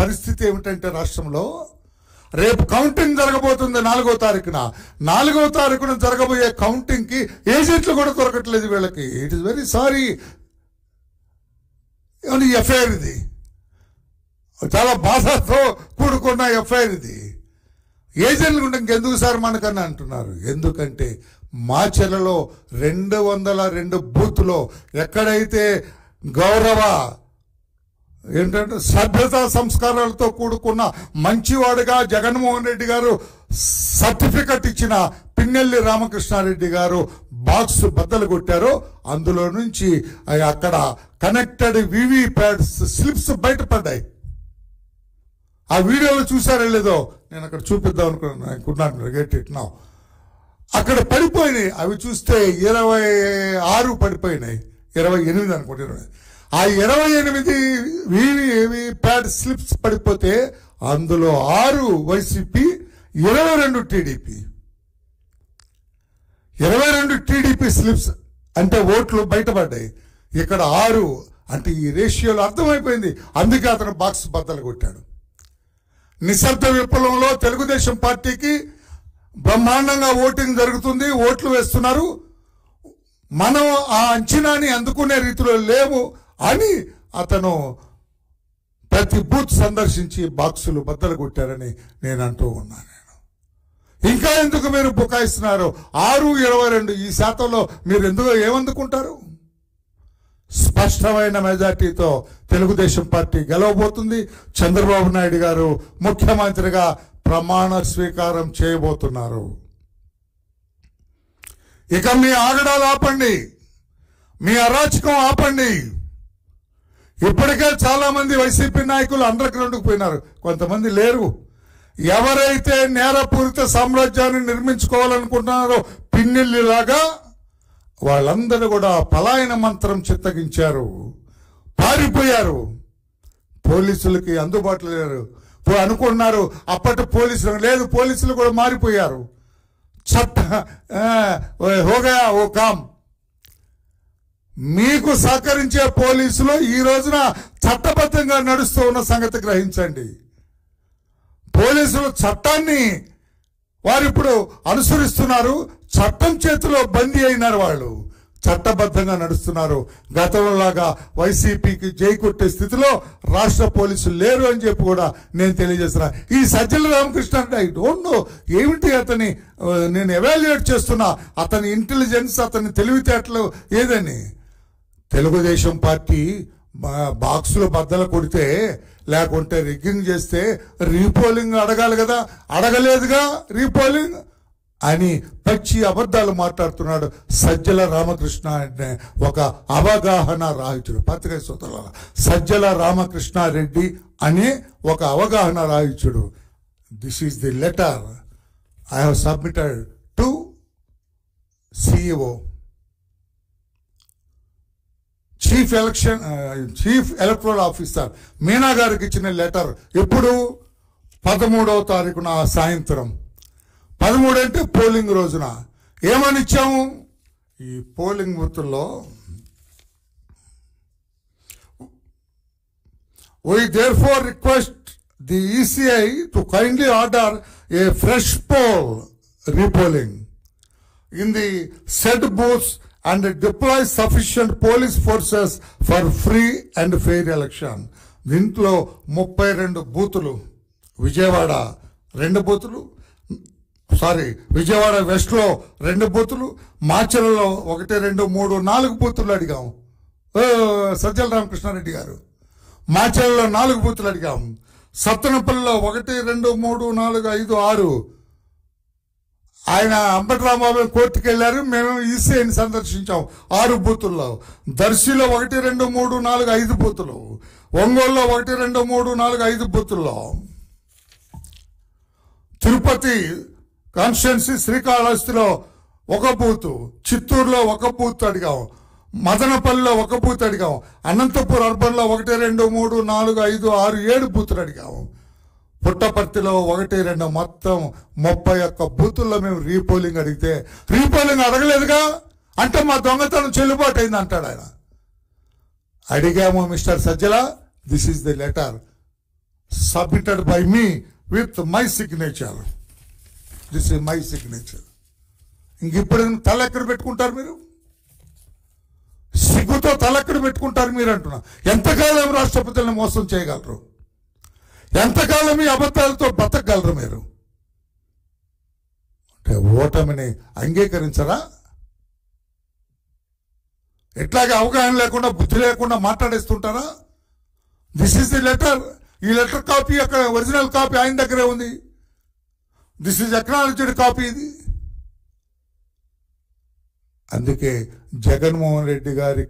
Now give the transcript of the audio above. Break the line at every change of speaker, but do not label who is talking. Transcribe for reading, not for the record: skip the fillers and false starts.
పరిస్థితి ఏమిటంటే రాష్ట్రంలో రేపు కౌంటింగ్ జరగబోతుంది 4వ తారీఖున. 4వ తారీఖున జరగబోయే కౌంటింగ్కి ఏజెంట్లు కూడా దొరకట్లేదు వీళ్ళకి. It is very sorry. FIR ఇది చాలా బాధతో కూడుకున్న ఎఫ్ఐఆర్ ఇది. ఏజెంట్లు ఉంటే ఇంకెందుకు సార్ మనకన్నా అంటున్నారు. ఎందుకంటే మాచర్లలో 202 బూత్లో ఎక్కడైతే గౌరవ ఏంటంటే సభ్యతా సంస్కారాలతో కూడుకున్న మంచివాడుగా జగన్మోహన్ రెడ్డి గారు సర్టిఫికెట్ ఇచ్చిన పిన్నెల్లి రామకృష్ణారెడ్డి గారు బాక్స్ బద్దలు కొట్టారో అందులో నుంచి అక్కడ కనెక్టెడ్ వివి ప్యాడ్స్ స్లిప్స్ బయటపడ్డాయి. ఆ వీడియోలో చూసారో లేదో నేను అక్కడ చూపిద్దాం అనుకున్నాను. Get it now. అక్కడ పడిపోయినాయి. అవి చూస్తే 26 పడిపోయినాయి, 28 అనుకుంటున్నాను. ఆ 28 వివి ప్యాడ్ స్లిప్స్ పడిపోతే అందులో 6 వైసీపీ, 22 టీడీపీ. 22 టీడీపీ స్లిప్స్ అంటే ఓట్లు బయటపడ్డాయి. ఇక్కడ 6 అంటే ఈ రేషియోలో అర్థమైపోయింది. అందుకే అతను బాక్స్ బద్దలు కొట్టాడు. నిశ్శబ్ద విప్లవంలో తెలుగుదేశం పార్టీకి బ్రహ్మాండంగా ఓటింగ్ జరుగుతుంది, ఓట్లు వేస్తున్నారు. మనం ఆ అంచనాని అందుకునే రీతిలో లేవు అని అతను ప్రతి బూత్ సందర్శించి బాక్సులు బద్దలు కొట్టారని నేను అంటూ ఉన్నాను. ఇంకా ఎందుకు మీరు బుకాయిస్తున్నారు? 6-22 ఈ శాతంలో మీరు ఎందుకు ఏమందుకుంటారు? స్పష్టమైన మెజార్టీతో తెలుగుదేశం పార్టీ గెలవబోతుంది. చంద్రబాబు నాయుడు గారు ముఖ్యమంత్రిగా ప్రమాణ స్వీకారం చేయబోతున్నారు. ఇక మీ ఆగడాలు ఆపండి, మీ అరాచకం ఆపండి. ఇప్పటికే చాలా మంది వైసీపీ నాయకులు అండర్ గ్రౌండ్కి పోయినారు, కొంతమంది లేరు. ఎవరైతే నేరపూరిత సామ్రాజ్యాన్ని నిర్మించుకోవాలనుకుంటున్నారో పిన్నెల్లిలాగా వాళ్ళందరూ కూడా పలాయన మంత్రం చిత్తగించారు, పారిపోయారు. పోలీసులకి అందుబాటులో లేరు అనుకున్నారు. అప్పటి పోలీసులు లేదు, పోలీసులు కూడా మారిపోయారు. హోగా ఓ కామ్. మీకు సహకరించే పోలీసులు ఈ రోజున చట్టబద్ధంగా నడుస్తూ ఉన్న సంగతి గ్రహించండి. పోలీసులు చట్టాన్ని వారు ఇప్పుడు అనుసరిస్తున్నారు. చట్టం చేతిలో బందీ అయినారు. వాళ్ళు చట్టబద్ధంగా నడుస్తున్నారు. గతంలాగా వైసీపీకి జై కొట్టే స్థితిలో రాష్ట్ర పోలీసులు లేరు అని చెప్పి కూడా నేను తెలియజేస్తున్నా. ఈ సజ్జల రామకృష్ణ అంటే ఐ డోంట్ నో ఏమిటి అతని నేను ఎవాల్యుయేట్ చేస్తున్నా, అతని ఇంటెలిజెన్స్, అతని తెలివితేటలు ఏదని. తెలుగుదేశం పార్టీ బాక్సులు బద్దలు కొడితే లేకుంటే రిగ్గింగ్ చేస్తే రీపోలింగ్ అడగాలి కదా, అడగలేదుగా రీపోలింగ్ అని పచ్చి అబద్ధాలు మాట్లాడుతున్నాడు సజ్జల రామకృష్ణ అంటే ఒక అవగాహన రాహిత్యుడు. పత్రికా సోదరుల సజ్జల రామకృష్ణారెడ్డి అనే ఒక అవగాహన రాహిత్యుడు. This is the letter I have submitted to CEO, chief electoral officer Meena గారికి ఇచ్చిన లెటర్. ఎప్పుడు 13వ తారీఖున సాయంత్రం. 13 అంటే పోలింగ్ రోజున. ఏమని ఇచ్చాము? ఈ పోలింగ్ బూత్లో we therefore request the ECI to kindly order a fresh poll repolling in the said booths and deploy sufficient police forces for free and fair election. దీంట్లో 32 బూతులు, విజయవాడ 2 బూతులు, విజయవాడ వెస్ట్ లో 2 బూతులు, మాచర్లలో 1, 2, 3, 4 బూతులు అడిగాం. సజ్జల రామకృష్ణారెడ్డి గారు మాచర్లలో 4 బూతులు అడిగాం. సత్తెనపల్లిలో 1, 2, 3, 4, 5, 6. ఆయన అంబటి రాంబాబు కోర్టుకు వెళ్ళారు, మేము ఈసీఐని సందర్శించాం 6 బూతుల్లో. దర్శిలో 1, 2, 3, 4, 5 బూతులు. ఒంగోలులో 1, 2, 3, 4, 5 బూతుల్లో. తిరుపతి కాన్స్టిట్యున్సీ శ్రీకాళహస్తిలో 1 బూతు, చిత్తూరులో 1 బూత్ అడిగాం, మదనపల్లిలో 1 బూత్ అడిగాం, అనంతపూర్ అర్బన్లో 1, 2, 3, 4, 5, 6, 7 బూతులు అడిగాం. పుట్టపర్తిలో 1, 2 మొత్తం 31 బూతుల్లో మేము రీపోలింగ్ అడిగితే రీపోలింగ్ అడగలేదుగా అంటే మా దొంగతనం చెల్లుబాటు అయింది అంటాడు ఆయన. అడిగాము mister Sajjala, this is the letter. Submitted by me with my signature. This is my signature. ఇంక ఇప్పుడు తల ఎక్కడ పెట్టుకుంటారు మీరు? సిగ్గుతో తల ఎక్కడ పెట్టుకుంటారు మీరు అంటున్నా. ఎంతకాలం రాష్ట్రపతులను మోసం చేయగలరు? ఎంతకాలం ఈ అబద్ధాలతో బతకగలరు మీరు? అంటే ఓటమిని అంగీకరించరా? ఎట్లాగే అవగాహన లేకుండా బుద్ధి లేకుండా మాట్లాడేస్తుంటారా? This is the letter. ఈ లెటర్ కాపీ అక్కడ ఒరిజినల్ కాపీ ఆయన దగ్గరే ఉంది. దిస్ ఈజ్ అక్నాలజ్డ్ కాపీ ఇది. అందుకే జగన్మోహన్ రెడ్డి గారి